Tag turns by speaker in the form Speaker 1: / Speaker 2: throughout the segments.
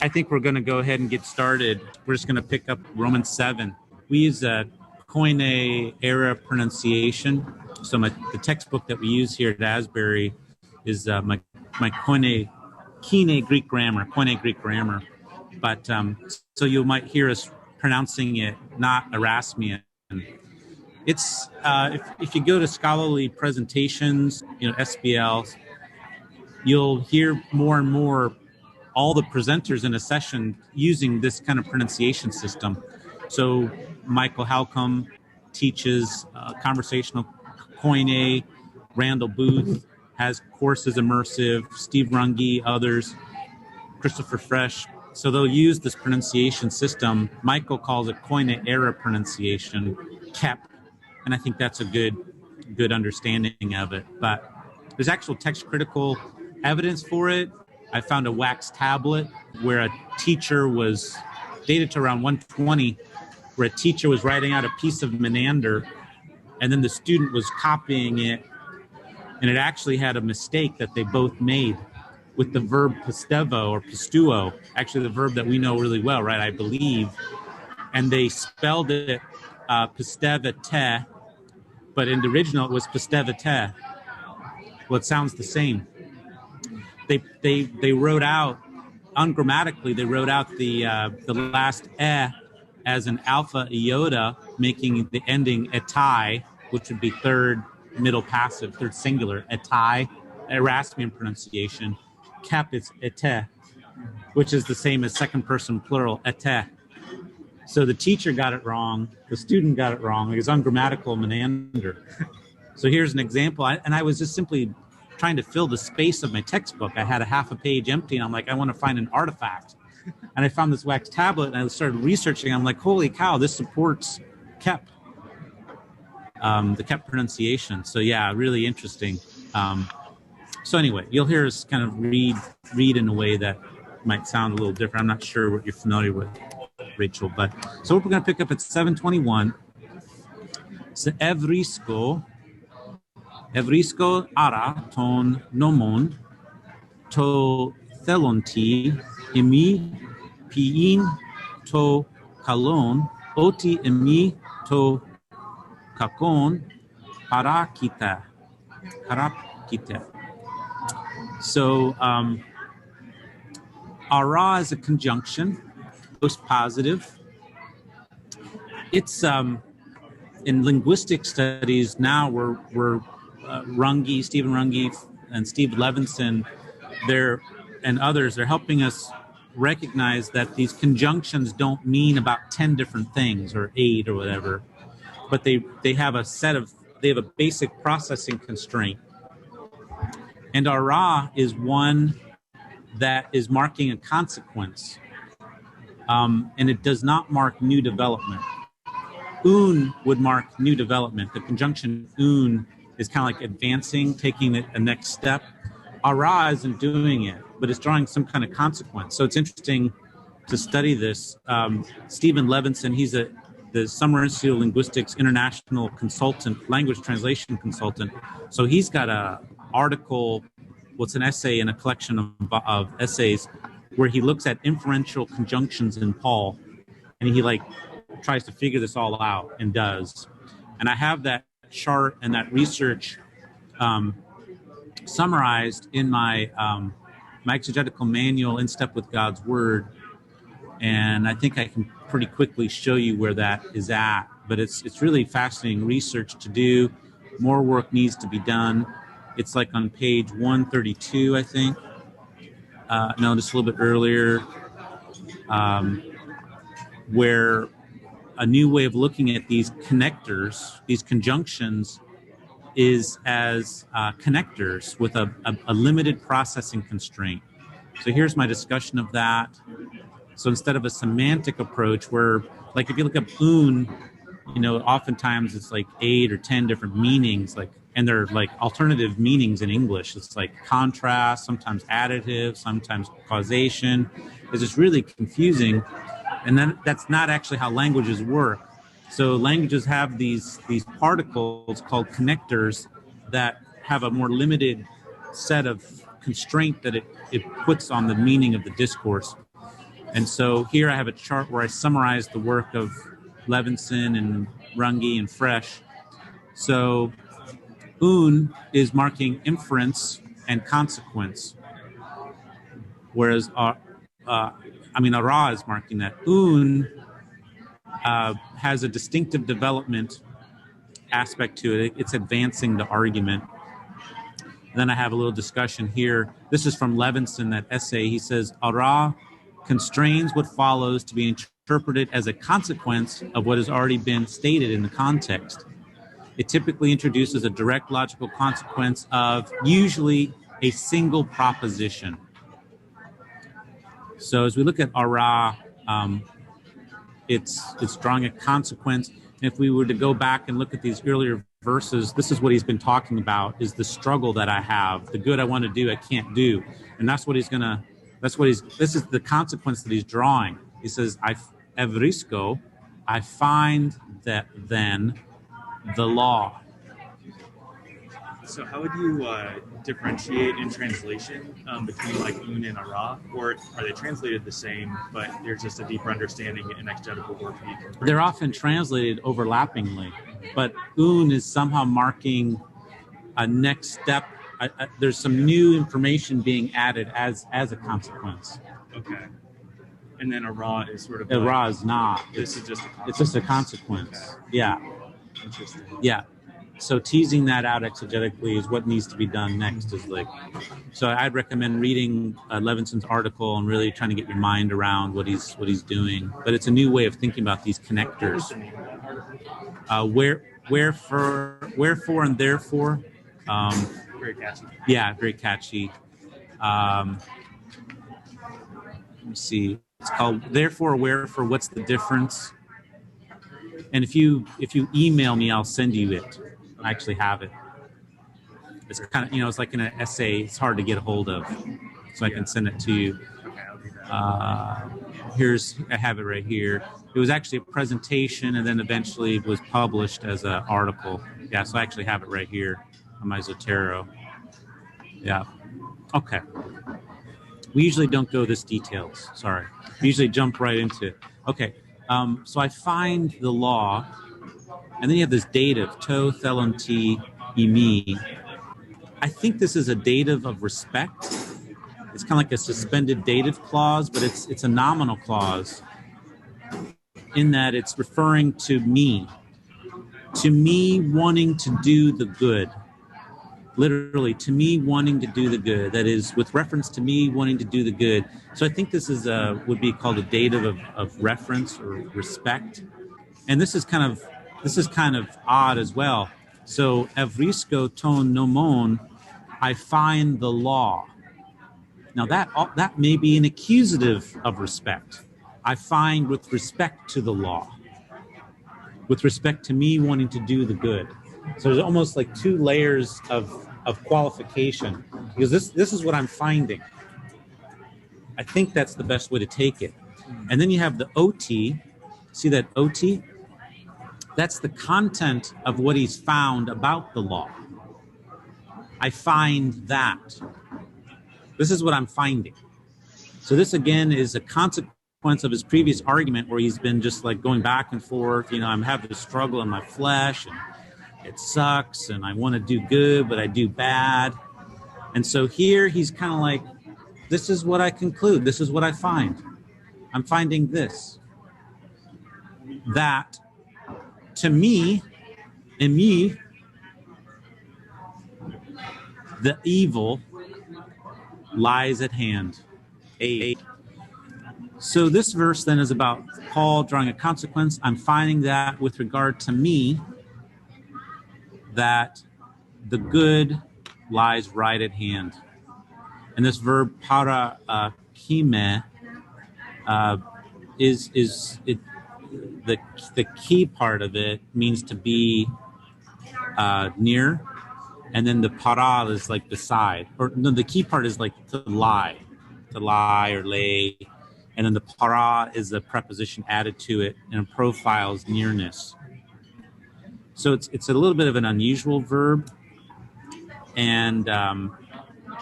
Speaker 1: I think we're going to go ahead and get started. We're just going to pick up Romans 7. We use a Koine era pronunciation. So the textbook that we use here at Asbury is my Koine Greek grammar, Koine Greek grammar. But so you might hear us pronouncing it not Erasmian. It's if you go to scholarly presentations, SBLs, you'll hear more and more all the presenters in a session using this kind of pronunciation system. So Michael Halcomb teaches conversational Koine. Randall Booth has courses immersive. Steve Runge, others. Christopher Fresh. So they'll use this pronunciation system. Michael calls it Koine era pronunciation, KEP, and I think that's a good understanding of it. But there's actual text critical evidence for it. I found a wax tablet where a teacher was dated to around 120, where a teacher was writing out a piece of Menander, and then the student was copying it, and it actually had a mistake that they both made with the verb pistevo or pistuo, actually the verb that we know really well, right, I believe, and they spelled it pistevete, but in the original it was pistevete. Well, it sounds the same. They wrote out, ungrammatically, they wrote out the last as an alpha iota, making the ending etai, which would be third middle passive, third singular, etai, Erasmian pronunciation. Kep is ete, which is the same as second person plural, ete. So the teacher got it wrong, the student got it wrong, it was ungrammatical Menander. So here's an example, and I was just simply trying to fill the space of my textbook. I had a half a page empty, and I'm like, I want to find an artifact. And I found this wax tablet, and I started researching. I'm like, holy cow, this supports KEP, the KEP pronunciation. So yeah, really interesting. So anyway, you'll hear us kind of read in a way that might sound a little different. I'm not sure what you're familiar with, Rachel. But so we're going to pick up at 7:21. So Evrisko ara ton nomon to thelonti imi piin to kalon oti imi to kakon parakita. So ara is a conjunction, post positive. It's in linguistic studies now we're Stephen Runge and Steve Levinson, and others, they're helping us recognize that these conjunctions don't mean about 10 different things or 8 or whatever, but they have a basic processing constraint. And ara is one that is marking a consequence, and it does not mark new development. Un would mark new development. The conjunction un is kind of like advancing, taking it a next step. Ara isn't doing it, but it's drawing some kind of consequence. So it's interesting to study this. Stephen Levinson, he's the Summer Institute of Linguistics international consultant, language translation consultant. So he's got a article, an essay in a collection of essays where he looks at inferential conjunctions in Paul, and he tries to figure this all out and does. And I have that chart and that research summarized in my my exegetical manual, In Step with God's Word, and I think I can pretty quickly show you where that is at. But it's really fascinating research to do. More work needs to be done. It's like on page 132, I think. No, just a little bit earlier, where a new way of looking at these connectors, these conjunctions, is as connectors with a limited processing constraint. So here's my discussion of that. So instead of a semantic approach where, like if you look up un, oftentimes it's like 8 or 10 different meanings, and they're like alternative meanings in English. It's like contrast, sometimes additive, sometimes causation. It's just really confusing. And then that's not actually how languages work. So languages have these particles called connectors that have a more limited set of constraint that it puts on the meaning of the discourse. And so here I have a chart where I summarize the work of Levinson and Runge and Fresh. So is marking inference and consequence, whereas Ara is marking that. Has a distinctive development aspect to it. It's advancing the argument. And then I have a little discussion here. This is from Levinson, that essay. He says, Ara constrains what follows to be interpreted as a consequence of what has already been stated in the context. It typically introduces a direct logical consequence of usually a single proposition. So as we look at Ara, it's drawing a consequence. And if we were to go back and look at these earlier verses, this is what he's been talking about, is the struggle that I have, the good I want to do, I can't do. And this is the consequence that he's drawing. He says, I find that then the law.
Speaker 2: So how would you differentiate in translation between like un and ara, or are they translated the same, but there's just a deeper understanding in exegetical work that you can bring?
Speaker 1: They're often translated overlappingly, but un is somehow marking a next step. There's some new information being added as a consequence.
Speaker 2: Okay. And then ara is sort of
Speaker 1: Ara is not.
Speaker 2: This is just a consequence.
Speaker 1: It's just a consequence.
Speaker 2: Okay.
Speaker 1: Yeah.
Speaker 2: Interesting.
Speaker 1: Yeah. So teasing that out exegetically is what needs to be done next. So I'd recommend reading Levinson's article and really trying to get your mind around what he's doing. But it's a new way of thinking about these connectors. Wherefore and therefore.
Speaker 2: Very catchy.
Speaker 1: Yeah, very catchy. Let me see. It's called Therefore, Wherefore. What's the difference? And if you email me, I'll send you it. I actually have it. It's kind of, it's like in an essay. It's hard to get a hold of, so I can send it to you.
Speaker 2: Okay, I'll do that.
Speaker 1: I have it right here. It was actually a presentation, and then eventually it was published as an article. Yeah, so I actually have it right here on my Zotero. Yeah. Okay. We usually don't go this details. Sorry. We usually jump right into it. Okay. So I find the law, and then you have this dative, to, thelon, ti, imi. I think this is a dative of respect. It's kind of like a suspended dative clause, but it's a nominal clause in that it's referring to me wanting to do the good. Literally, to me wanting to do the good. That is, with reference to me wanting to do the good. So I think this is would be called a dative of reference or respect. And this is kind of odd as well. So evrisko ton nomon, I find the law. Now that may be an accusative of respect. I find with respect to the law. With respect to me wanting to do the good. So there's almost like two layers of qualification, because this is what I'm finding. I think that's the best way to take it. And then you have the OT. See that OT? That's the content of what he's found about the law. I find that. This is what I'm finding. So this again is a consequence of his previous argument, where he's been just like going back and forth. I'm having a struggle in my flesh, and it sucks, and I want to do good, but I do bad. And so here he's kind of like, this is what I conclude. This is what I find. I'm finding this. That to me, in me, the evil lies at hand. So this verse then is about Paul drawing a consequence. I'm finding that with regard to me, that the good lies right at hand. And this verb para kime the key part of it means to be near, and then the para is like beside, or no, the key part is like to lie or lay, and then the para is a preposition added to it, and it profiles nearness. So it's a little bit of an unusual verb, and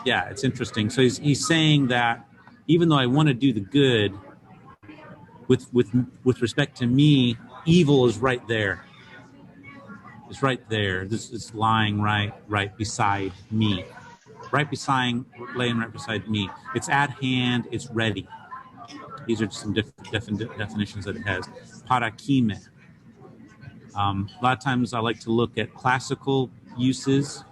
Speaker 1: it's interesting. So he's saying that even though I want to do the good, with respect to me, evil is right there. It's right there. This is lying right beside me. Laying right beside me. It's at hand, it's ready. These are some different definitions that it has. Parakime. A lot of times I like to look at classical uses.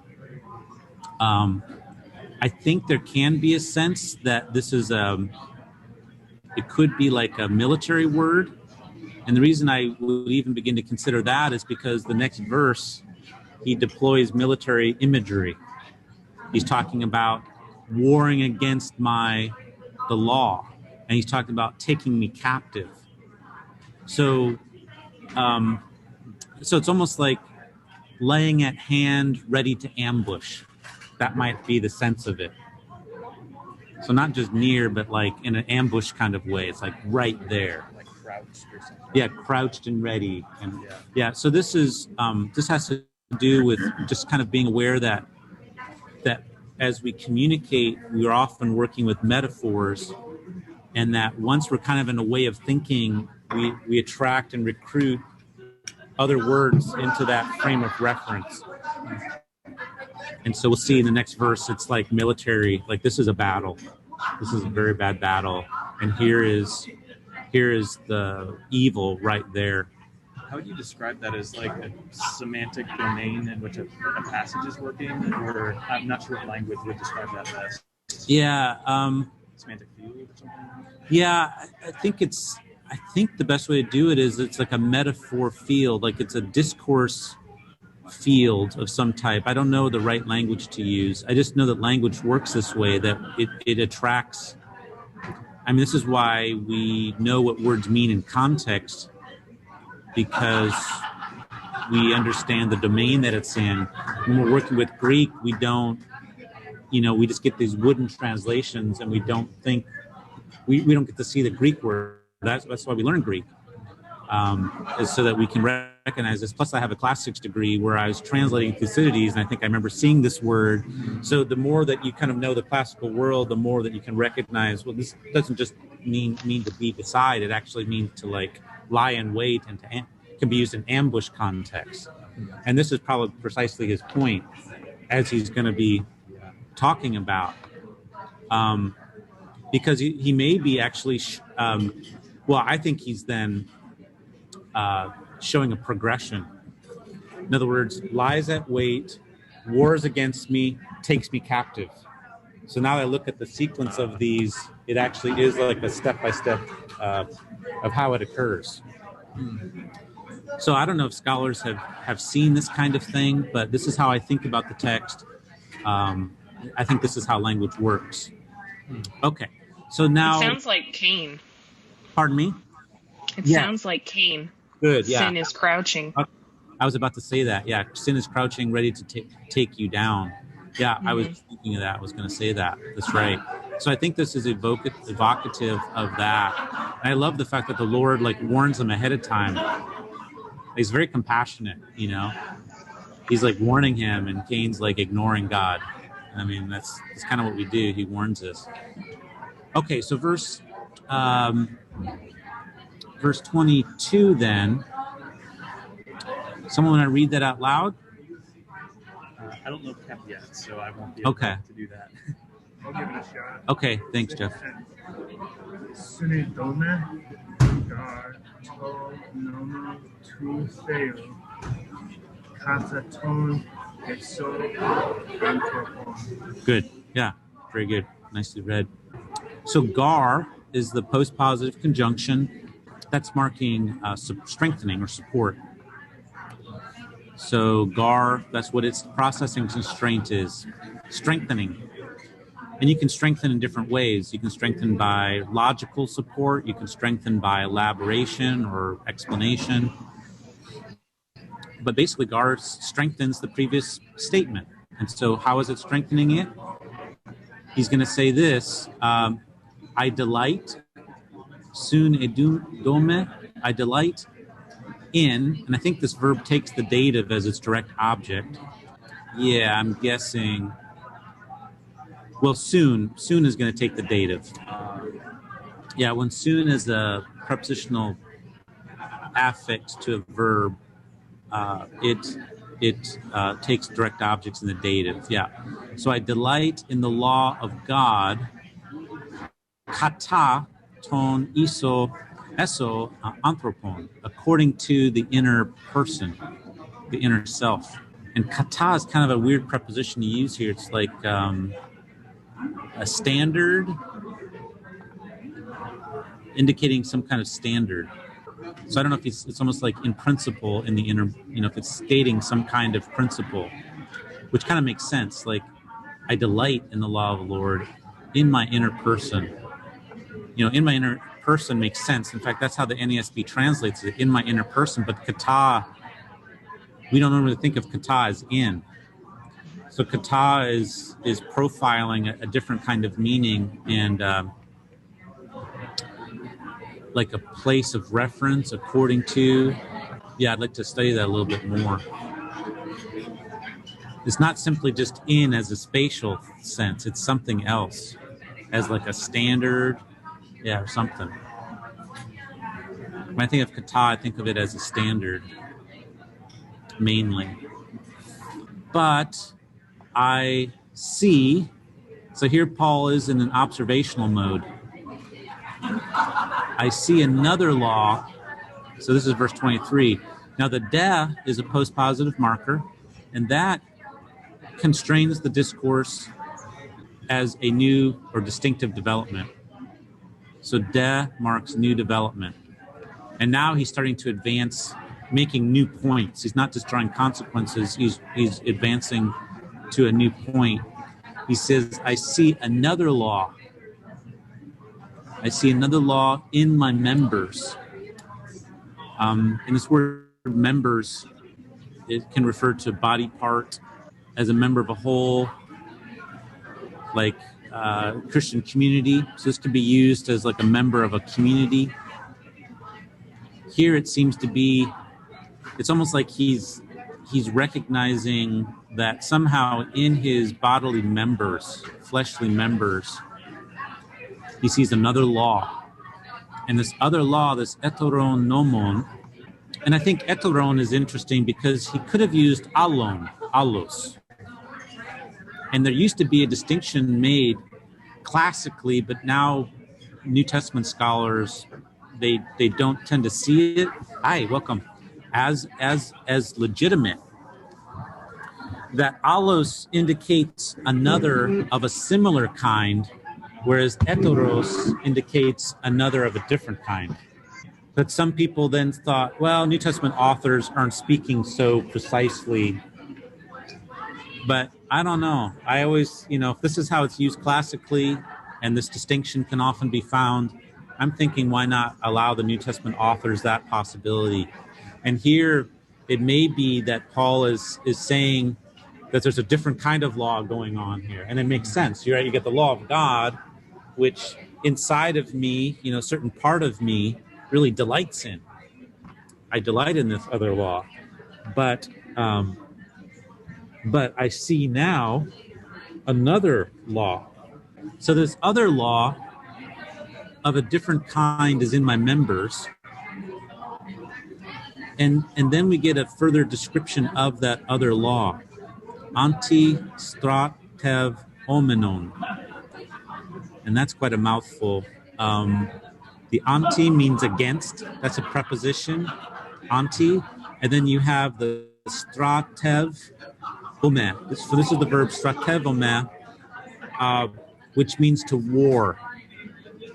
Speaker 1: I think there can be a sense that this is it could be like a military word. And the reason I would even begin to consider that is because the next verse, he deploys military imagery. He's talking about warring against the law, and he's talking about taking me captive. So it's almost like laying at hand, ready to ambush. That might be the sense of it. So not just near, but like in an ambush kind of way. It's like right there.
Speaker 2: Like crouched or something.
Speaker 1: Yeah, crouched and ready. And yeah, so this has to do with just kind of being aware that as we communicate, we're often working with metaphors, and that once we're kind of in a way of thinking, we attract and recruit other words into that frame of reference. And so we'll see in the next verse, it's like military, like this is a battle. This is a very bad battle. And here is the evil right there.
Speaker 2: How would you describe that, as like a semantic domain in which a passage is working? Or I'm not sure what language would describe that best.
Speaker 1: Yeah.
Speaker 2: Semantic field or something?
Speaker 1: Yeah, I think the best way to do it is it's like a metaphor field, like it's a discourse field of some type. I don't know the right language to use. I just know that language works this way, that it attracts. I mean, this is why we know what words mean in context, because we understand the domain that it's in. When we're working with Greek, we don't, we just get these wooden translations, and we don't think, we don't get to see the Greek word. That's why we learn Greek, is so that we can recognize this. Plus, I have a classics degree where I was translating Thucydides, and I think I remember seeing this word. So the more that you kind of know the classical world, the more that you can recognize, well, this doesn't just mean to be beside. It actually means to like lie in wait, and can be used in ambush context. And this is probably precisely his point, as he's going to be talking about, because he may be actually. I think he's then showing a progression. In other words, lies at wait, wars against me, takes me captive. So now I look at the sequence of these, it actually is like a step-by-step of how it occurs. So I don't know if scholars have seen this kind of thing, but this is how I think about the text. I think this is how language works. Okay, so now...
Speaker 3: It sounds like Cain.
Speaker 1: Pardon me?
Speaker 3: It sounds like Cain.
Speaker 1: Good, yeah.
Speaker 3: Sin is crouching.
Speaker 1: I was about to say that. Yeah, sin is crouching, ready to take you down. Yeah, I was thinking of that. I was going to say that. That's right. So I think this is evocative of that. And I love the fact that the Lord warns him ahead of time. He's very compassionate, He's warning him, and Cain's ignoring God. I mean, that's kind of what we do. He warns us. Okay, so verse 22 then. Someone want to read that out loud?
Speaker 2: I don't know Cap yet, so I won't be able to do that.
Speaker 4: I'll give it a shot.
Speaker 1: Okay, thanks, Jeff.
Speaker 4: Synedome, gar to nomo tu theo, kataton exo anthropon.
Speaker 1: Good. Yeah, very good. Nicely read. So gar is the postpositive conjunction that's marking strengthening or support. So gar, that's what its processing constraint is, strengthening. And you can strengthen in different ways. You can strengthen by logical support. You can strengthen by elaboration or explanation. But basically, gar strengthens the previous statement. And so how is it strengthening it? He's going to say this, I delight, sun edome, I delight in, and I think this verb takes the dative as its direct object. Yeah, I'm guessing, well, soon is going to take the dative. Yeah, when soon as a prepositional affix to a verb, it takes direct objects in the dative. Yeah. So I delight in the law of God. Kata ton eso anthropon, according to the inner person, the inner self. And kata is kind of a weird preposition to use here. It's like a standard, indicating some kind of standard. So I don't know if it's almost like in principle in the inner, if it's stating some kind of principle, which kind of makes sense. Like, I delight in the law of the Lord in my inner person. In my inner person makes sense. In fact, that's how the NASB translates it, in my inner person. But kata, we don't normally think of kata as in. So kata is profiling a different kind of meaning, and like a place of reference according to. Yeah, I'd like to study that a little bit more. It's not simply just in as a spatial sense. It's something else, as like a standard, or something. When I think of kata, I think of it as a standard, mainly. But I see, so here Paul is in an observational mode. I see another law. So this is verse 23. Now the de is a postpositive marker, and that constrains the discourse as a new or distinctive development. So de marks new development. And now he's starting to advance, making new points. He's not just drawing consequences, he's advancing to a new point. He says, I see another law. I see another law in my members. And this word members, it can refer to body part, as a member of a whole, like Christian community. So this could be used as like a member of a community. Here it seems to be, it's almost like he's recognizing that somehow in his bodily members, fleshly members, he sees another law. And this other law, this eteron nomon, and I think eteron is interesting because he could have used allos. And there used to be a distinction made classically, but now New Testament scholars, they don't tend to see it. Hi, welcome. As legitimate. That allos indicates another of a similar kind, whereas heteros indicates another of a different kind. But some people then thought, well, New Testament authors aren't speaking so precisely. But I don't know. I always, if this is how it's used classically, and this distinction can often be found, I'm thinking, why not allow the New Testament authors that possibility? And here, it may be that Paul is saying that there's a different kind of law going on here. And it makes sense. You're right, you get the law of God, which inside of me, a certain part of me really delights in. I delight in this other law. But I see now another law. So this other law of a different kind is in my members. And then we get a further description of that other law. Anti-stratev omenon. And that's quite a mouthful. The anti means against. That's a preposition, anti. And then you have the stratev ome. So this is the verb stratev ome, which means to war,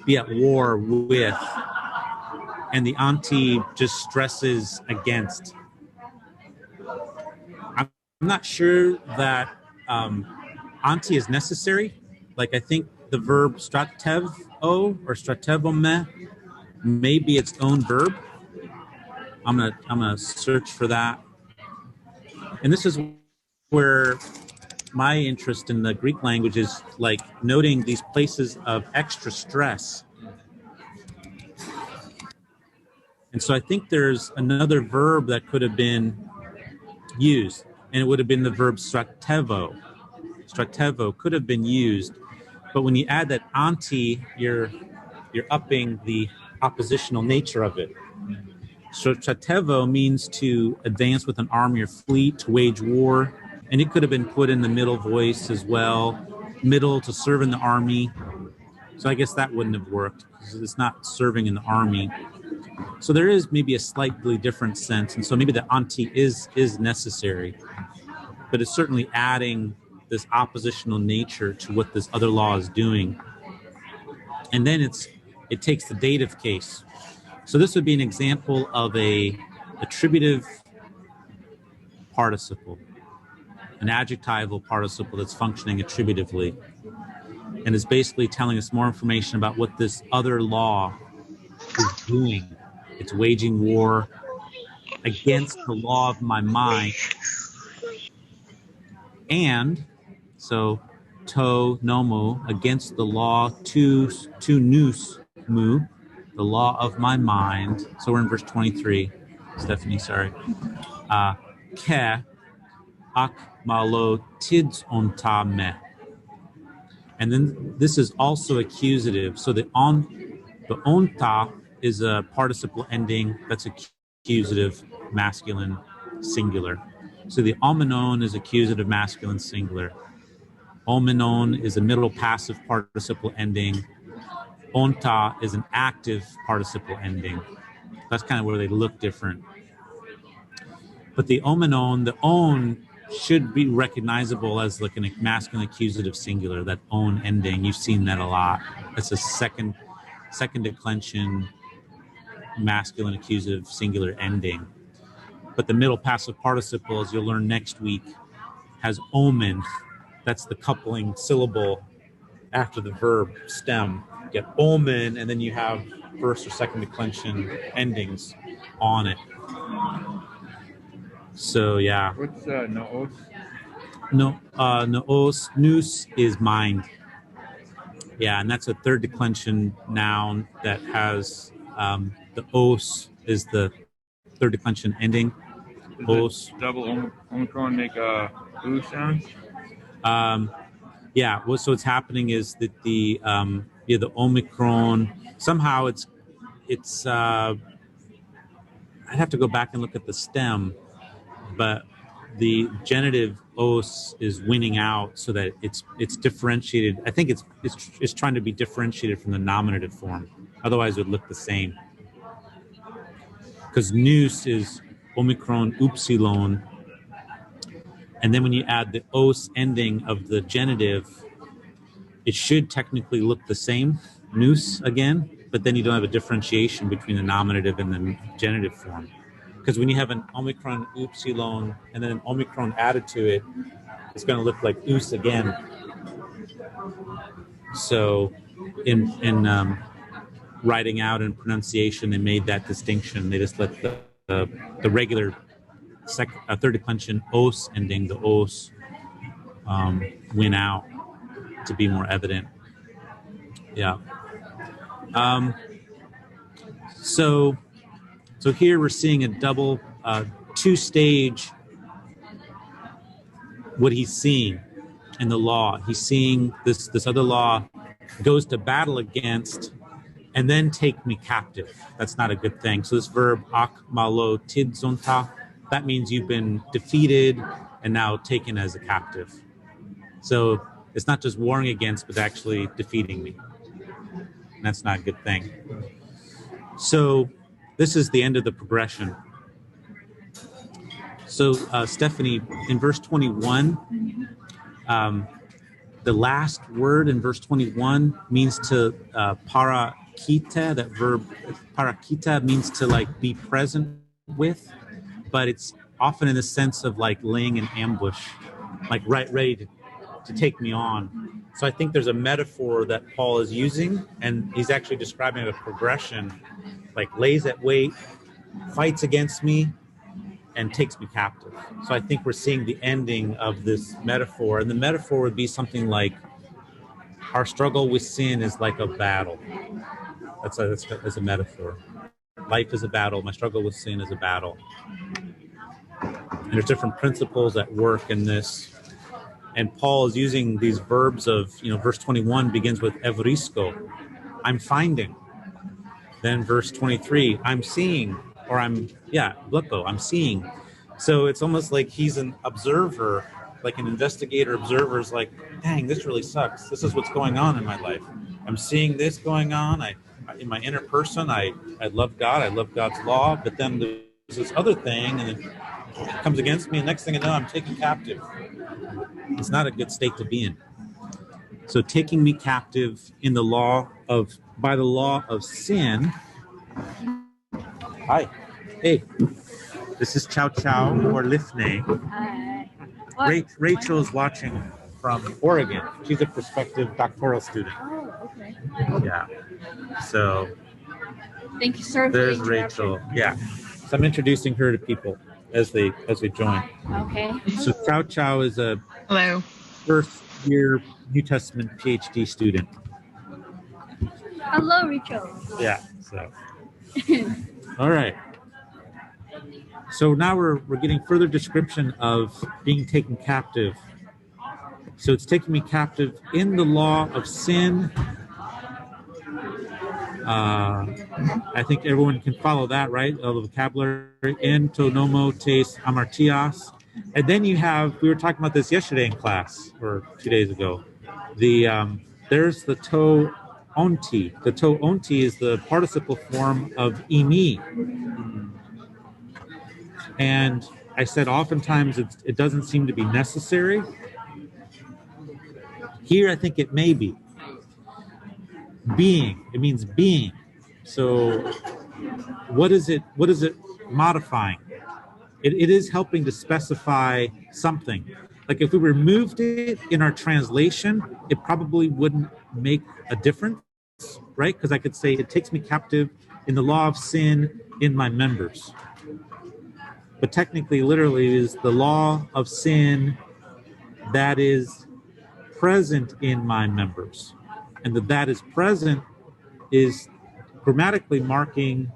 Speaker 1: be at war with. And the anti just stresses against. I'm not sure that anti is necessary. Like, I think the verb stratevo or stratevome may be its own verb. I'm gonna search for that. And this is where my interest in the Greek language is, like, noting these places of extra stress. And so I think there's another verb that could have been used, and it would have been the verb stratevo. Stratevo could have been used, but when you add that anti, you're you're upping the oppositional nature of it. So chatevo means to advance with an army or fleet, to wage war, and it could have been put in the middle voice as well. Middle, to serve in the army. So I guess that wouldn't have worked because it's not serving in the army. So there is maybe a slightly different sense, and so maybe the anti is necessary, but it's certainly adding this oppositional nature to what this other law is doing. And then it takes the dative case. So this would be an example of a attributive participle, an adjectival participle that's functioning attributively, and is basically telling us more information about what this other law is doing. It's waging war against the law of my mind. And so to nomo, against the law to nous mu, the law of my mind. So we're in verse 23. Stephanie, sorry. Ke ak malo tids onta me. And then this is also accusative. So the onta is a participle ending that's accusative masculine singular. So the omenon is accusative masculine singular. Omenon is a middle passive participle ending. Onta is an active participle ending. That's kind of where they look different. But the omenon, the on, should be recognizable as like a masculine accusative singular, that on ending. You've seen that a lot. That's a second declension masculine accusative singular ending. But the middle passive participle, as you'll learn next week, has omen. That's the coupling syllable after the verb stem. You get omen, and then you have first or second declension endings on it. So yeah.
Speaker 4: What's noos?
Speaker 1: Noos, nous is mind. Yeah, and that's a third declension noun that has the os is the third declension ending. Os.
Speaker 4: Double omicron make a oo sound?
Speaker 1: Yeah, well, so what's happening is that the omicron, somehow it's I'd have to go back and look at the stem, but the genitive os is winning out so that it's differentiated. I think it's trying to be differentiated from the nominative form. Otherwise, it would look the same. Because nous is omicron upsilon, and then when you add the os ending of the genitive, it should technically look the same, nous again, but then you don't have a differentiation between the nominative and the genitive form. Because when you have an omicron upsilon and then an omicron added to it, it's going to look like us again. So in writing out and pronunciation, they made that distinction. They just let the regular third declension os ending, the os, win out to be more evident. Yeah. So here we're seeing a double two-stage what he's seeing in the law. He's seeing this other law goes to battle against and then take me captive. That's not a good thing. So this verb ak malo tidzonta, that means you've been defeated and now taken as a captive. So it's not just warring against, but actually defeating me. And that's not a good thing. So this is the end of the progression. So Stephanie, in verse 21, the last word in verse 21 means to parakita. That verb parakita means to like be present with, but it's often in the sense of like laying an ambush, like ready to take me on. So I think there's a metaphor that Paul is using, and he's actually describing a progression, like lays at wait, fights against me, and takes me captive. So I think we're seeing the ending of this metaphor, and the metaphor would be something like our struggle with sin is like a battle. That's a metaphor. Life is a battle. My struggle with sin is a battle. And there's different principles at work in this. And Paul is using these verbs of, verse 21 begins with evrisko. I'm finding. Then verse 23, I'm seeing, or I'm seeing. So it's almost like he's an observer, like an investigator observer is like, dang, this really sucks. This is what's going on in my life. I'm seeing this going on. In my inner person, I love God. I love God's law. But then there's this other thing, and it comes against me. And next thing I know, I'm taken captive. It's not a good state to be in. So taking me captive by the law of sin. Hi. Hey. This is Chow Chow or Lifney. Rachel is watching from Oregon. She's a prospective doctoral student.
Speaker 5: Oh, okay.
Speaker 1: Yeah. So
Speaker 5: Thank you, sir.
Speaker 1: There's Rachel. Yeah. So I'm introducing her to people as they join.
Speaker 5: Okay.
Speaker 1: So Chow Chow is a
Speaker 3: Hello.
Speaker 1: first year New Testament PhD student.
Speaker 5: Hello, Rachel.
Speaker 1: Yeah. So all right. So now we're getting further description of being taken captive. So it's taking me captive in the law of sin. I think everyone can follow that, right? All the vocabulary, en to nomo tes amartias. And then you have, we were talking about this yesterday in class, or 2 days ago. There's the to onti. The to onti is the participle form of imi. And I said oftentimes it doesn't seem to be necessary. Here I think it may be. Being, it means being. So what is it modifying? It is helping to specify something. Like if we removed it in our translation, it probably wouldn't make a difference, right? Because I could say it takes me captive in the law of sin in my members. But technically, literally, it is the law of sin that is present in my members. And that is present is grammatically marking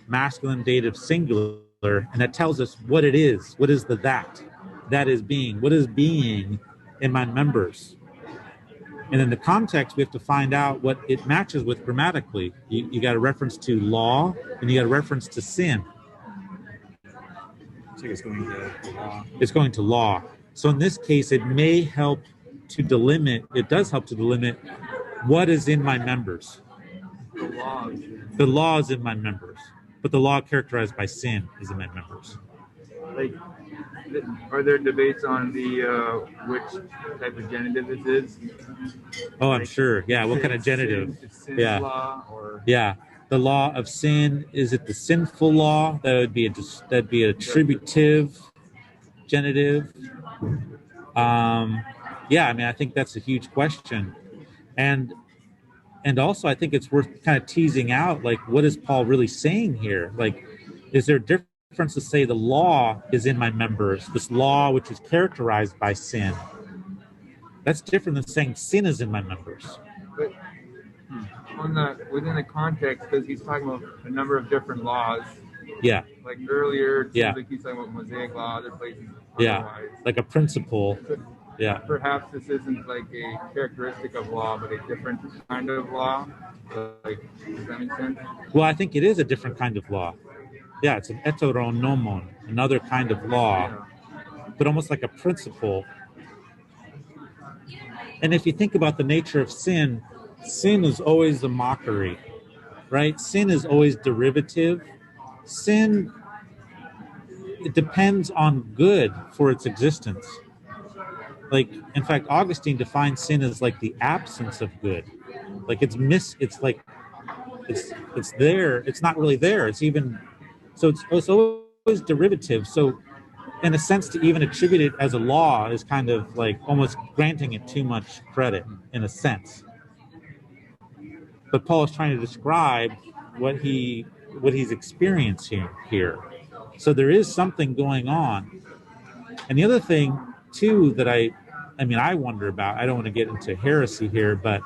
Speaker 1: masculine dative singular, and that tells us what it is. What is the that? That is being. What is being in my members? And in the context, we have to find out what it matches with grammatically. You got a reference to law, and you got a reference to sin.
Speaker 2: So it's going to law.
Speaker 1: It's going to law. So in this case, it may help to delimit, it does help to delimit what is in my members. The law is in my members. But the law characterized by sin is in my members.
Speaker 4: Like, are there debates on the which type of genitive this is?
Speaker 1: Oh, I'm sure. Yeah, what kind of genitive?
Speaker 4: Sin
Speaker 1: Yeah.
Speaker 4: law or
Speaker 1: Yeah. The law of sin, is it the sinful law? That'd be a attributive genitive. Yeah, I mean, I think that's a huge question. And also I think it's worth kind of teasing out, like, what is Paul really saying here? Like, is there a difference to say the law is in my members, this law which is characterized by sin? That's different than saying sin is in my members.
Speaker 4: but within the context, because he's talking about a number of different laws.
Speaker 1: Yeah.
Speaker 4: Like earlier, it seems
Speaker 1: Yeah.
Speaker 4: like he's talking about Mosaic law, other places
Speaker 1: Yeah.
Speaker 4: otherwise.
Speaker 1: Like a principle. Yeah.
Speaker 4: Perhaps this isn't like a characteristic of law, but a different kind of law. Like, does that make sense?
Speaker 1: Well, I think it is a different kind of law. Yeah, it's an heteronomon, another kind of law, but almost like a principle. And if you think about the nature of sin, sin is always a mockery, right? Sin is always derivative. Sin, it depends on good for its existence. Like, in fact, Augustine defines sin as like the absence of good. Like it's there. It's not really there. It's always derivative. So in a sense, to even attribute it as a law is kind of like almost granting it too much credit in a sense. But Paul is trying to describe what he's experiencing here. So there is something going on. And the other thing too that I wonder about, I don't want to get into heresy here, but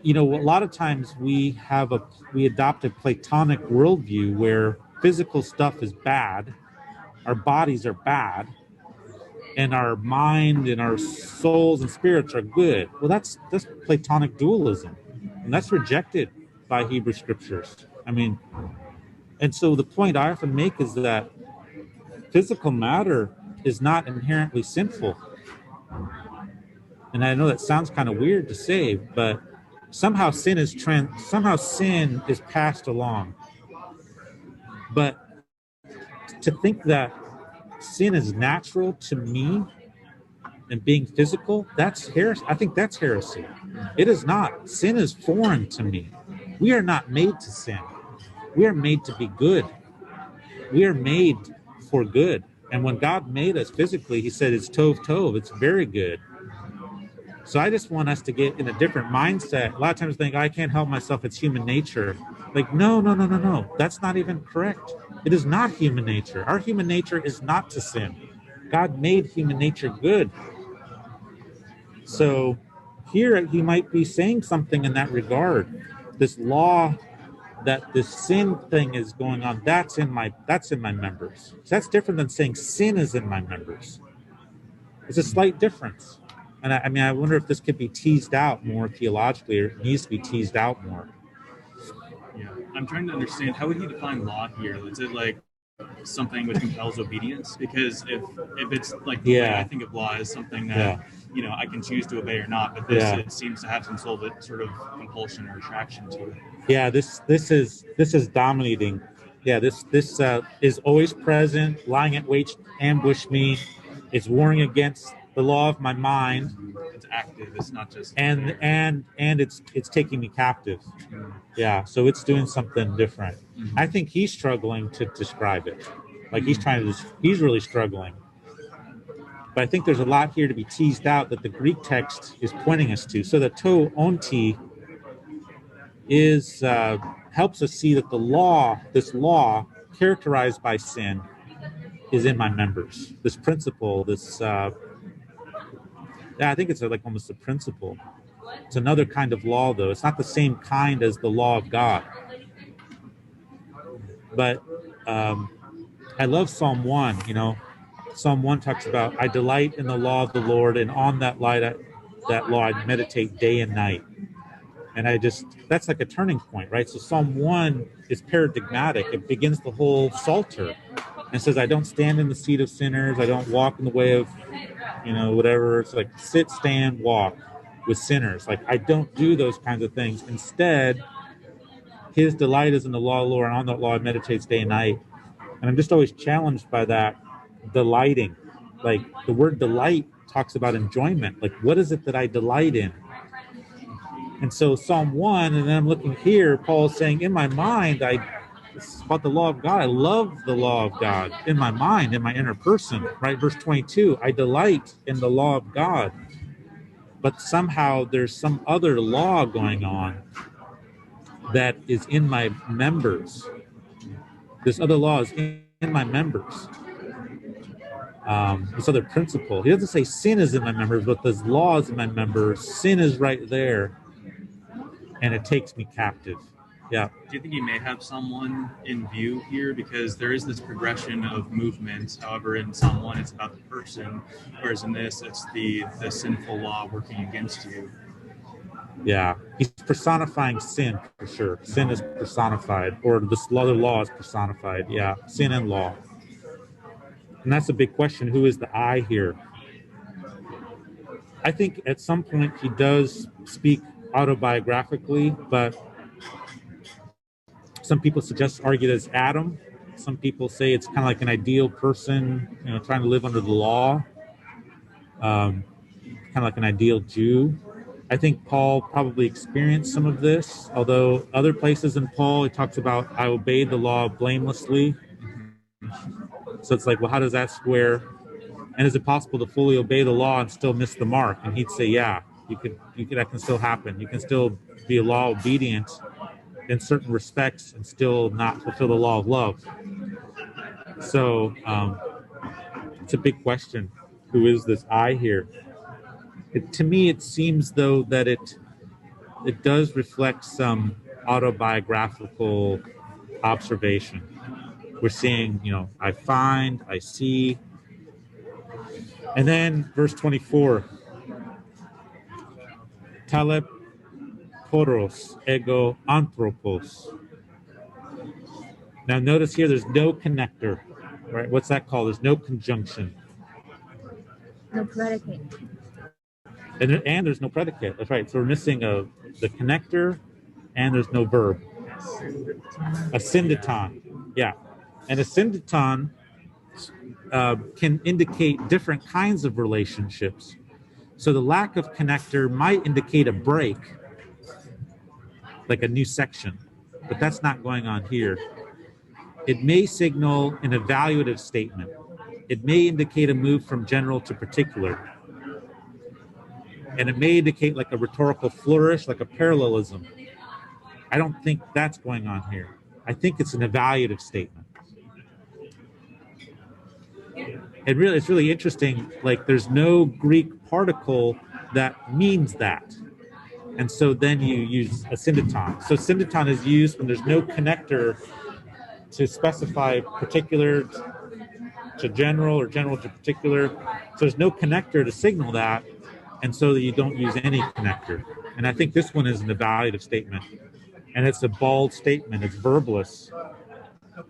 Speaker 1: a lot of times we adopt a Platonic worldview where physical stuff is bad, our bodies are bad, and our mind and our souls and spirits are good. Well, that's Platonic dualism, and that's rejected by Hebrew scriptures. I mean, and so the point I often make is that physical matter is not inherently sinful. And I know that sounds kind of weird to say, but somehow sin is passed along. But to think that sin is natural to me and being physical, that's heresy. I think that's heresy. It is not. Sin is foreign to me. We are not made to sin. We are made to be good. We are made for good. And when God made us physically, he said it's tov tov, it's very good. So I just want us to get in a different mindset. A lot of times I think, I can't help myself, it's human nature. Like, no. That's not even correct. It is not human nature. Our human nature is not to sin. God made human nature good. So here he might be saying something in that regard. This law, that this sin thing is going on, that's in my members. So that's different than saying sin is in my members. It's a slight difference. And I wonder if this could be teased out more theologically, or needs to be teased out more.
Speaker 2: Yeah, I'm trying to understand, how would he define law here? Is it like something which compels obedience? Because if it's like the way I think of law is something that I can choose to obey or not, but this it seems to have some sort of compulsion or attraction to it.
Speaker 1: Yeah, this is dominating. Yeah, this is always present, lying in wait to ambush me. It's warring against the law of my mind.
Speaker 2: It's active. It's not just
Speaker 1: and it's taking me captive. Yeah, so it's doing something different. I think he's struggling to describe it. Like he's really struggling. But I think there's a lot here to be teased out that the Greek text is pointing us to. So the to onti is helps us see that this law characterized by sin is in my members. This principle, I think it's like almost a principle. It's another kind of law, though. It's not the same kind as the law of God. But I love Psalm 1. Psalm 1 talks about, I delight in the law of the Lord, and on that law I meditate day and night. And that's like a turning point, right? So Psalm 1 is paradigmatic. It begins the whole Psalter and says, I don't stand in the seat of sinners. I don't walk in the way of whatever. It's like sit, stand, walk with sinners. Like, I don't do those kinds of things. Instead, his delight is in the law of the Lord, and on that law he meditates day and night. And I'm just always challenged by that, delighting. Like, the word delight talks about enjoyment. Like, what is it that I delight in? And so Psalm 1, and then I'm looking here, Paul is saying, in my mind, it's about the law of God. I love the law of God in my mind, in my inner person, right? Verse 22, I delight in the law of God. But somehow there's some other law going on that is in my members. This other law is in my members. This other principle. He doesn't say sin is in my members, but this law is in my members. Sin is right there, and it takes me captive. Yeah.
Speaker 2: Do you think he may have someone in view here? Because there is this progression of movement. However, in Psalm 1, it's about the person, whereas in this, it's the sinful law working against you.
Speaker 1: Yeah. He's personifying sin, for sure. Sin is personified, or this other law is personified. Yeah. Sin and law. And that's a big question. Who is the I here? I think at some point he does speak autobiographically, but some people argue that it's Adam. Some people say it's kind of like an ideal person, trying to live under the law, kind of like an ideal Jew. I think Paul probably experienced some of this, although other places in Paul, he talks about, I obeyed the law blamelessly. So it's like, well, how does that square? And is it possible to fully obey the law and still miss the mark? And he'd say, yeah, you could, that can still happen. You can still be law obedient in certain respects and still not fulfill the law of love. So it's a big question. Who is this I here? To me, it seems, though, that it does reflect some autobiographical observation. We're seeing, I find, I see. And then verse 24, Taleb poros, ego anthropos. Now notice here there's no connector, right? What's that called? There's no conjunction.
Speaker 5: No predicate.
Speaker 1: And there's no predicate. That's right. So we're missing the connector, and there's no verb. A syndeton. Yeah. And a syndeton can indicate different kinds of relationships. So the lack of connector might indicate a break, like a new section, but that's not going on here. It may signal an evaluative statement. It may indicate a move from general to particular. And it may indicate like a rhetorical flourish, like a parallelism. I don't think that's going on here. I think it's an evaluative statement. It's really interesting. Like there's no Greek particle that means that. And so then you use a syndeton. So syndeton is used when there's no connector to specify particular to general or general to particular. So there's no connector to signal that. And so that you don't use any connector. And I think this one is an evaluative statement. And it's a bald statement. It's verbless.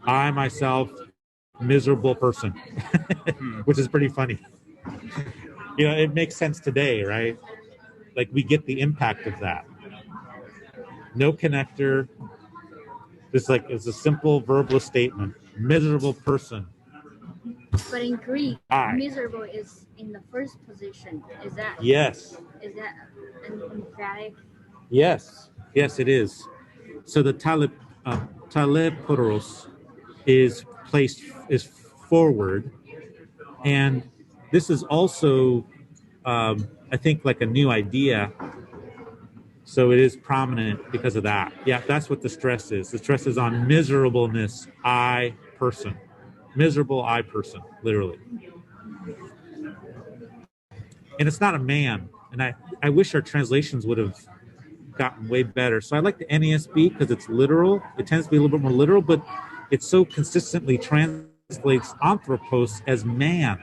Speaker 1: I, myself, miserable person, which is pretty funny. You know, it makes sense today, right? Like we get the impact of that. No connector. Just like it's a simple verbless statement. Miserable person.
Speaker 5: But in Greek, miserable is in the first position. Is that?
Speaker 1: Yes.
Speaker 5: Is that an emphatic?
Speaker 1: Yes. Yes, it is. So the taleporos is forward, and this is also, I think, like a new idea. So it is prominent because of that. Yeah, that's what the stress is. The stress is on miserableness, I person. Miserable I person, literally. And it's not a man. And I wish our translations would have gotten way better. So I like the NASB because it's literal. It tends to be a little bit more literal, but it so consistently translates anthropos as man.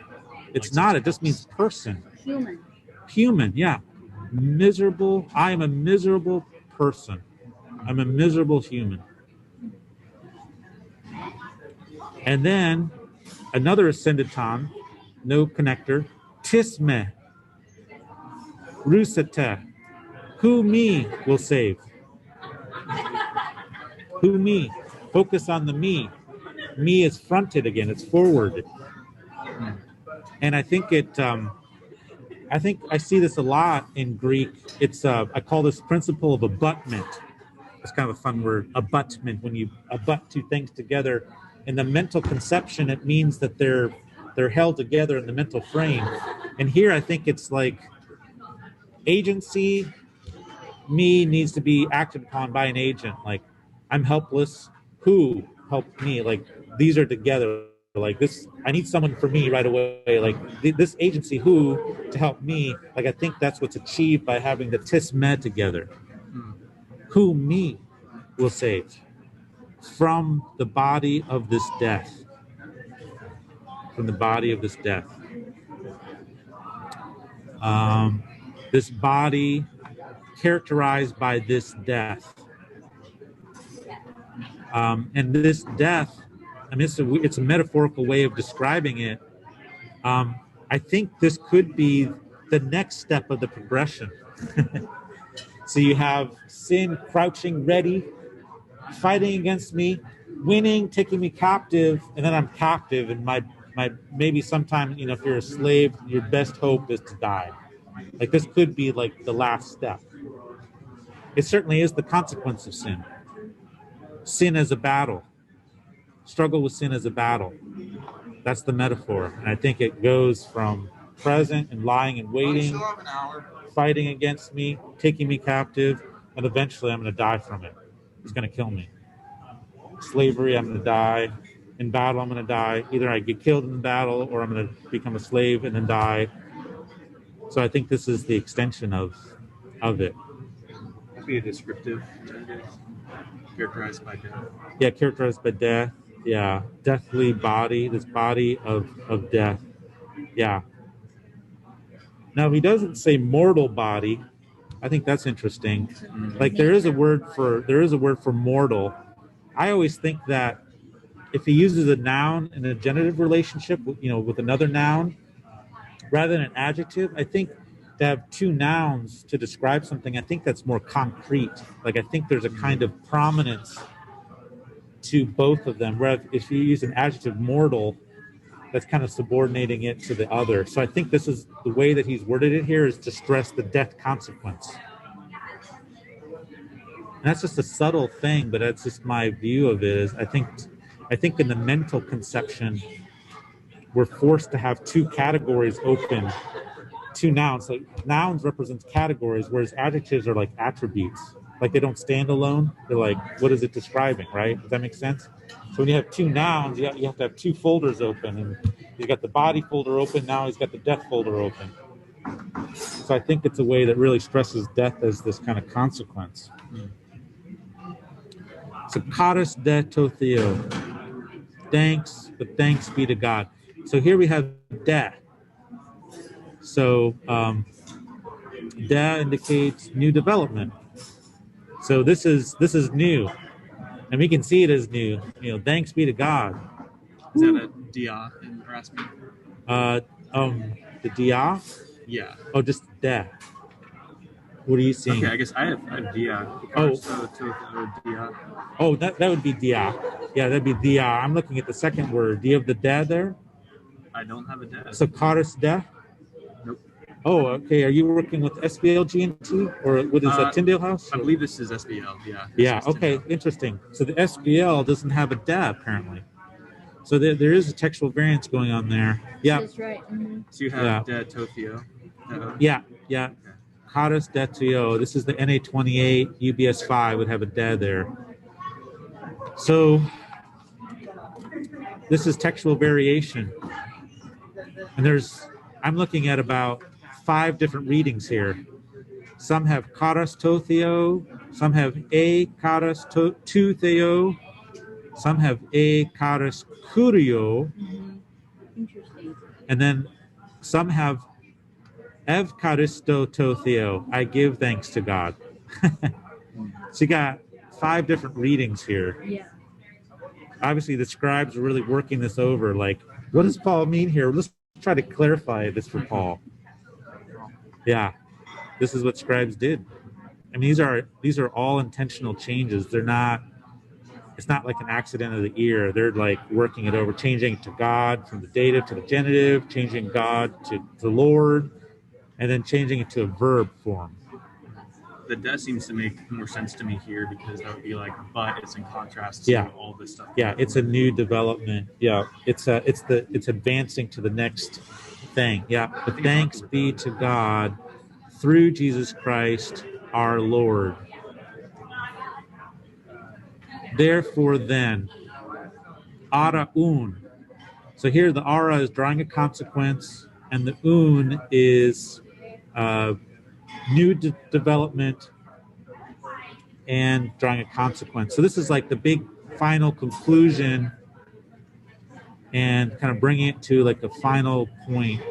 Speaker 1: It's not. It just means person.
Speaker 5: Human.
Speaker 1: Human, yeah. Miserable. I am a miserable person. I'm a miserable human. And then another ascendaton, no connector, tisme, rusate, who me will save. Who me? Focus on the me. Me is fronted again, it's forward. And I think I see this a lot in Greek. It's I call this principle of abutment. It's kind of a fun word, abutment, when you abut two things together. In the mental conception, it means that they're held together in the mental frame. And here I think it's like agency, me needs to be acted upon by an agent. Like I'm helpless, who helped me? Like these are together. Like this, I need someone for me right away. Like this agency, who to help me? Like I think that's what's achieved by having the tisme together. Who me will save from the body of this death. From the body of this death. This body characterized by this death. And this death, I mean, it's a metaphorical way of describing it. I think this could be the next step of the progression. So you have sin crouching ready, fighting against me, winning, taking me captive, and then I'm captive, and my maybe sometime, you know, if you're a slave, your best hope is to die. Like this could be like the last step. It certainly is the consequence of sin. Sin as a battle. Struggle with sin as a battle. That's the metaphor. And I think it goes from present and lying and waiting, fighting against me, taking me captive, and eventually I'm going to die from it. It's going to kill me. Slavery, I'm going to die. In battle, I'm going to die. Either I get killed in the battle or I'm going to become a slave and then die. So I think this is the extension of it.
Speaker 2: That'd be a descriptive characterized by death.
Speaker 1: Yeah, characterized by death. Yeah, deathly body, this body of death. Yeah. Now, he doesn't say mortal body. I think that's interesting. Like there is a word for mortal. I always think that if he uses a noun in a genitive relationship, with another noun rather than an adjective, I think to have two nouns to describe something, I think that's more concrete. Like I think there's a kind of prominence to both of them. Whereas if you use an adjective mortal, that's kind of subordinating it to the other. So I think this is the way that he's worded it here, is to stress the death consequence. And that's just a subtle thing, but that's just my view of it. Is I think in the mental conception, we're forced to have two categories open, two nouns. So nouns represent categories, whereas adjectives are like attributes. Like they don't stand alone. They're like, what is it describing, right? Does that make sense? So when you have two nouns, you have to have two folders open. And he's got the body folder open, now he's got the death folder open. So I think it's a way that really stresses death as this kind of consequence. So charis de to theo. Thanks, but thanks be to God. So here we have de. So de indicates new development. So this is new, and we can see it as new. Thanks be to God.
Speaker 2: Is that a dia in Erasmus?
Speaker 1: The dia.
Speaker 2: Yeah.
Speaker 1: Oh, just de. What are you seeing?
Speaker 2: Okay, I guess I have dia. Dia.
Speaker 1: Oh, that would be dia. Yeah, that'd be dia. I'm looking at the second word. Do you have the de there?
Speaker 2: I don't have a de.
Speaker 1: So charis de.
Speaker 2: Nope.
Speaker 1: Oh, okay. Are you working with SBL GNT or what is that, Tyndale House?
Speaker 2: I believe this is SBL, yeah.
Speaker 1: Yeah, okay, interesting. So the SBL doesn't have a de, apparently. So there is a textual variance going on there. Yeah.
Speaker 5: That's right. Mm-hmm.
Speaker 2: So you have de to theo.
Speaker 1: Yeah. Charis de theo. This is the NA28, UBS 5 would have a de there. So this is textual variation. And I'm looking at about 5 different readings here. Some have charis to theo, some have a charis to theo, some have a charis curio,
Speaker 5: Interesting.
Speaker 1: and then some have ev charisto to theo, I give thanks to God. So you got 5 different readings here.
Speaker 5: Yeah.
Speaker 1: Obviously the scribes are really working this over, like, what does Paul mean here? Let's try to clarify this for Paul. Yeah, this is what scribes did. I mean, these are all intentional changes. It's not like an accident of the ear. They're like working it over, changing it to God from the dative to the genitive, changing God to the Lord, and then changing it to a verb form.
Speaker 2: The de seems to make more sense to me here because that would be like, but it's in contrast to all this stuff.
Speaker 1: Yeah, it's a new development. Yeah, it's advancing to the next thing. Yeah, but thanks be to God through Jesus Christ our Lord. Therefore then, ara un. So here the ara is drawing a consequence, and the un is new development and drawing a consequence. So this is like the big final conclusion and kind of bringing it to like a final point.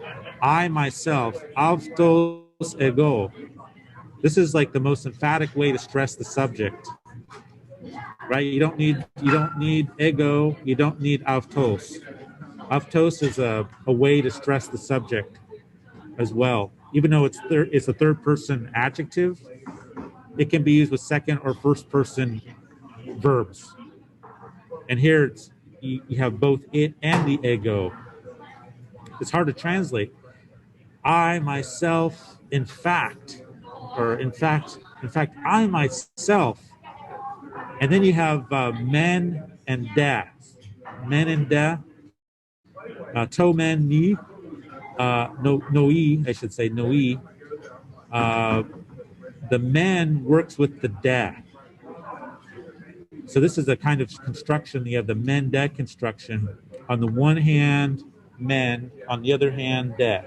Speaker 1: I myself, avtos ego. This is like the most emphatic way to stress the subject. Right? You don't need ego, you don't need avtos. Avtos is a way to stress the subject as well. Even though it's a third person adjective, it can be used with second or first person verbs. And here you have both it and the ego. It's hard to translate. I myself, in fact, I myself. And then you have men and da. Men and da. To men ni. Noi, I should say, noi. The men works with the da. So this is a kind of construction. You have the men da construction. On the one hand, men. On the other hand, da.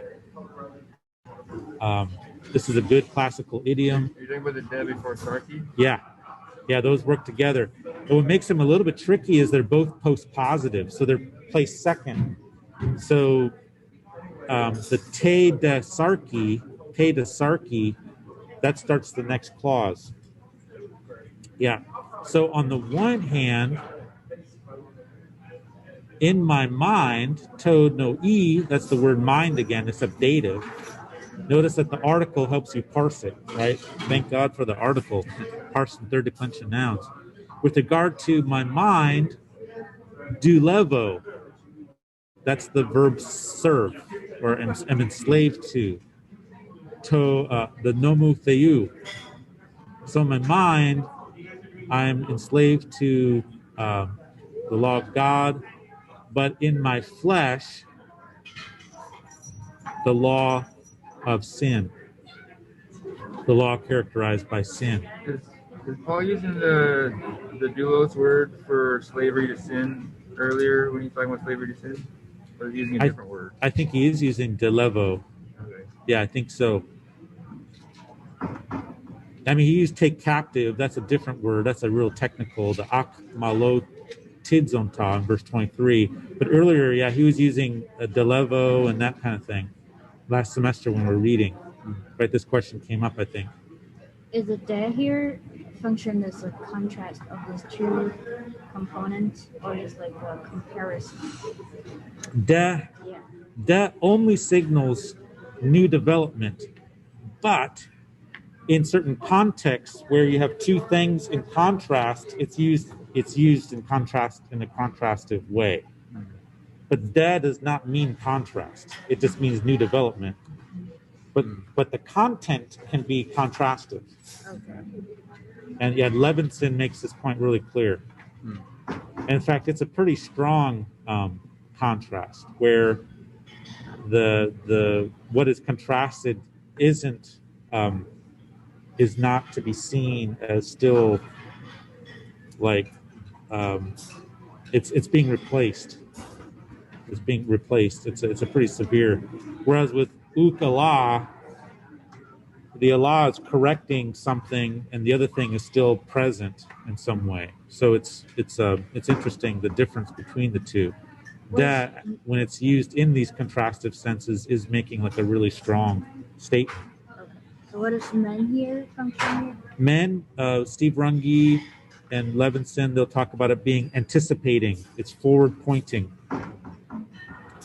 Speaker 1: This is a good classical idiom.
Speaker 4: You're talking about the da before sarki?
Speaker 1: Yeah, those work together. But what makes them a little bit tricky is they're both post-positive, so they're placed second. So the te de sarki, that starts the next clause. Yeah. So on the one hand, in my mind, to no e, that's the word mind again, it's a dative. Notice that the article helps you parse it, right? Thank God for the article, parsing third declension nouns. With regard to my mind, dulevo, that's the verb serve, or am enslaved to the nomu theou. So in my mind, I'm enslaved to the law of God, but in my flesh, the law of sin, the law characterized by sin.
Speaker 4: Is Paul using the doulos word for slavery to sin earlier when he's talking about slavery to sin? Or is he using a different word?
Speaker 1: I think he is using delevo.
Speaker 4: Okay.
Speaker 1: Yeah, I think so. I mean, he used take captive. That's a different word. That's a real technical, the ak malo tidzonta in verse 23. But earlier, yeah, he was using a delevo and that kind of thing last semester when we were reading. Right, this question came up, I think.
Speaker 5: Is the de here function as a contrast of these two components, or is like a comparison?
Speaker 1: De only signals new development, but in certain contexts where you have two things in contrast, it's used in contrast in a contrastive way. But de does not mean contrast. It just means new development. But the content can be contrastive.
Speaker 5: Okay.
Speaker 1: And yeah, Levinson makes this point really clear. And in fact, it's a pretty strong contrast where the what is contrasted is not to be seen as still like it's being replaced. It's being replaced. It's a pretty severe. Whereas with ukala, the Allah is correcting something, and the other thing is still present in some way. So it's interesting the difference between the two. That when it's used in these contrastive senses is making like a really strong statement.
Speaker 5: Okay. So what is men here function?
Speaker 1: Men, Steve Runge and Levinson, they'll talk about it being anticipating. It's forward pointing.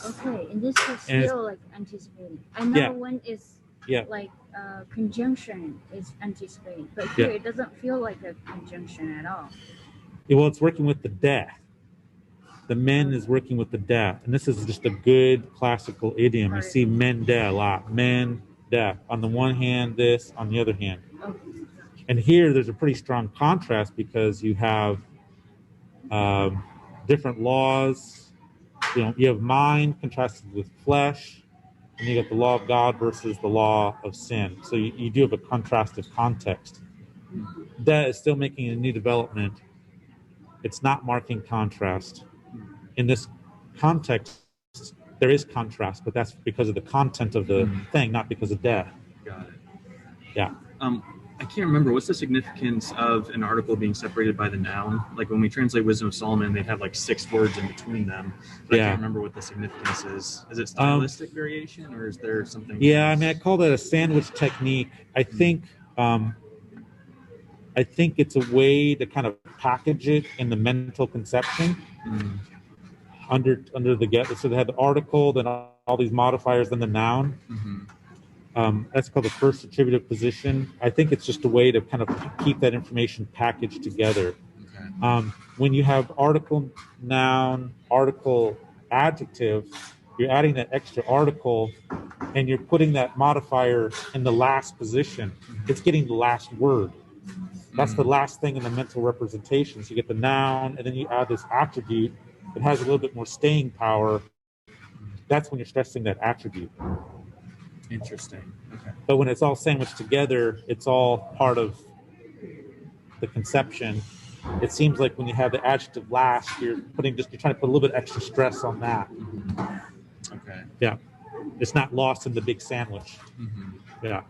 Speaker 5: Okay, and this is still like anticipating. I know when it's like conjunction is anticipating, but here it doesn't feel like a conjunction at all.
Speaker 1: Yeah, well, it's working with the de. The men is working with the de, and this is just a good classical idiom. You see men de a lot. Men de. On the one hand, this. On the other hand.
Speaker 5: Okay.
Speaker 1: And here, there's a pretty strong contrast because you have different laws. You have mind contrasted with flesh, and you got the law of God versus the law of sin. So you do have a contrastive context. That is still making a new development. It's not marking contrast. In this context, there is contrast, but that's because of the content of the thing, not because of death.
Speaker 2: Got it.
Speaker 1: Yeah.
Speaker 2: I can't remember. What's the significance of an article being separated by the noun? Like when we translate Wisdom of Solomon, they'd have like 6 words in between them. But I can't remember what the significance is. Is it stylistic variation, or is there something
Speaker 1: Yeah,
Speaker 2: else?
Speaker 1: I mean, I call that a sandwich technique. I think it's a way to kind of package it in the mental conception under the get. So they had the article, then all these modifiers, then the noun. That's called the first attributive position. I think it's just a way to kind of keep that information packaged together.
Speaker 2: Okay.
Speaker 1: When you have article, noun, article, adjective, you're adding that extra article and you're putting that modifier in the last position. It's getting the last word. That's the last thing in the mental representation. So you get the noun and then you add this attribute that has a little bit more staying power. That's when you're stressing that attribute.
Speaker 2: Interesting. Okay.
Speaker 1: But when it's all sandwiched together, it's all part of the conception. It seems like when you have the adjective last, you're trying to put a little bit extra stress on that.
Speaker 2: Okay.
Speaker 1: Yeah. It's not lost in the big sandwich. Yeah.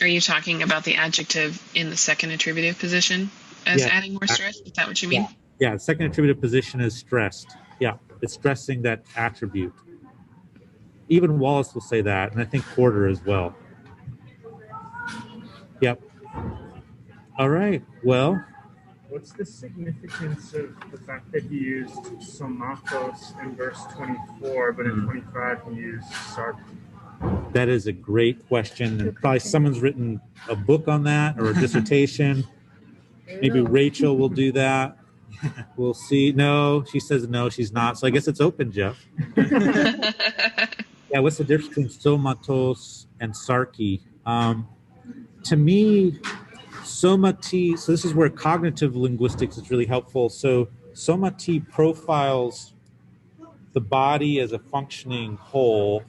Speaker 3: Are you talking about the adjective in the second attributive position as adding more stress? Is that what you mean?
Speaker 1: Yeah. The second attributive position is stressed. Yeah. It's stressing that attribute. Even Wallace will say that, and I think Porter as well. Yep. All right. Well,
Speaker 6: what's the significance of the fact that he used somatos in verse 24, but in 25 he used sark?
Speaker 1: That is a great question, and probably someone's written a book on that or a dissertation. Maybe Rachel will do that. We'll see. No, she says no, she's not. So I guess it's open, Jeff. Yeah, what's the difference between somatos and sarki? To me, somati, so this is where cognitive linguistics is really helpful. So somati profiles the body as a functioning whole.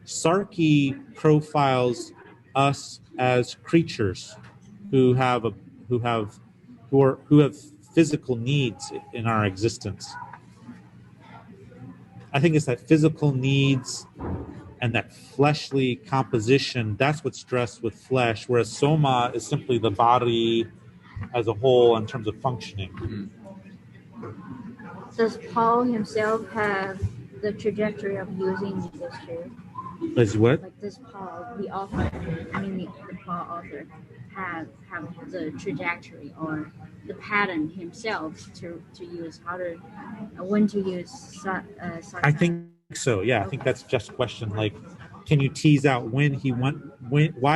Speaker 1: Sarki profiles us as creatures who have physical needs in our existence. I think it's that physical needs and that fleshly composition, that's what's stressed with flesh, whereas soma is simply the body as a whole in terms of functioning.
Speaker 5: Does Paul himself have the trajectory of using this too?
Speaker 1: As what?
Speaker 5: Like does Paul, the author, the Paul author, have the trajectory or the pattern himself to use when to use
Speaker 1: I think so. Yeah, I think that's just a question. Like, can you tease out why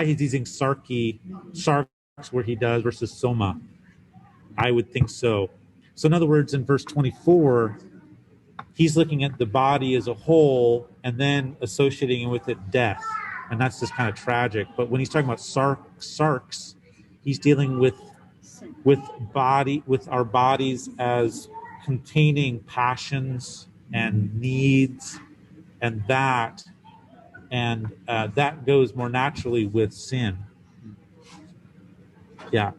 Speaker 1: he's using sarks where he does versus soma? I would think so. So in other words, in verse 24, he's looking at the body as a whole and then associating with it death, and that's just kind of tragic. But when he's talking about sarks, he's dealing with our bodies as containing passions and needs, and that goes more naturally with sin. Yeah.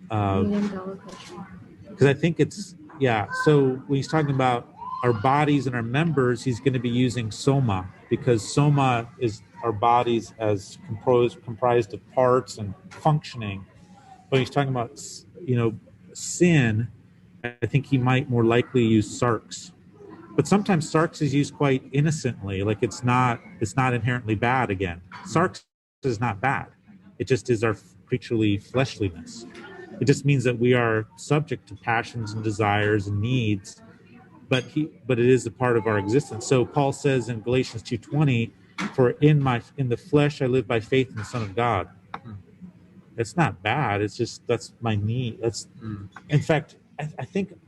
Speaker 1: Because I think so when he's talking about our bodies and our members, he's going to be using soma, because soma is our bodies as comprised of parts and functioning. When he's talking about sin, I think he might more likely use sarks. But sometimes sarks is used quite innocently, like it's not inherently bad. Again, sarks is not bad. It just is our creaturely fleshliness. It just means that we are subject to passions and desires and needs, but it is a part of our existence. So Paul says in Galatians 2:20, "For in the flesh I live by faith in the Son of God." It's not bad. It's just that's my need. In fact, I think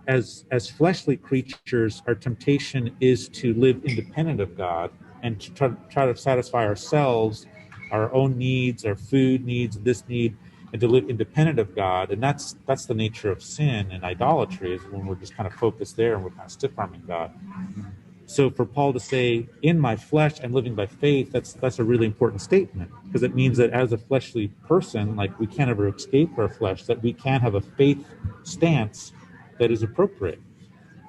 Speaker 1: as fleshly creatures, our temptation is to live independent of God and to try to satisfy ourselves, our own needs, our food needs, this need, and to live independent of God. And that's the nature of sin and idolatry, is when we're just kind of focused there and we're kind of stiff-arming God. So for Paul to say, "In my flesh I'm living by faith," that's a really important statement, because it means that as a fleshly person, like, we can't ever escape our flesh, that we can have a faith stance that is appropriate.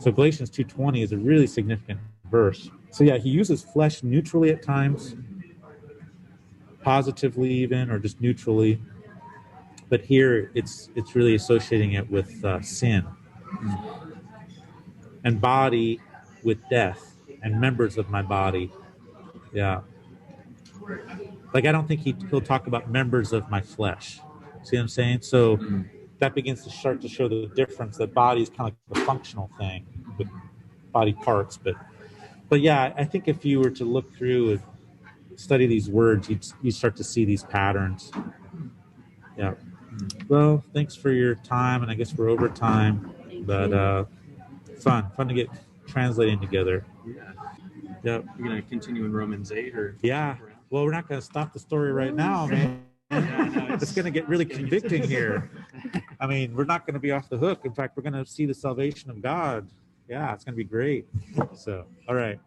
Speaker 1: So Galatians 2:20 is a really significant verse. So yeah, he uses flesh neutrally at times, positively even, or just neutrally. But here it's really associating it with sin, and body with death, and members of my body. Yeah. Like, I don't think he'll talk about members of my flesh. See what I'm saying? So that begins to start to show the difference, that body is kind of like the functional thing with body parts. But yeah, I think if you were to look through and study these words, you'd start to see these patterns. Yeah. Well, thanks for your time, and I guess we're over time, but fun to get translating together.
Speaker 2: Yeah. You're gonna continue in Romans 8, or?
Speaker 1: Yeah. Well, we're not gonna stop the story right now, man. It's gonna get really convicting here. I mean, we're not gonna be off the hook. In fact, we're gonna see the salvation of God. Yeah, it's gonna be great. So, all right.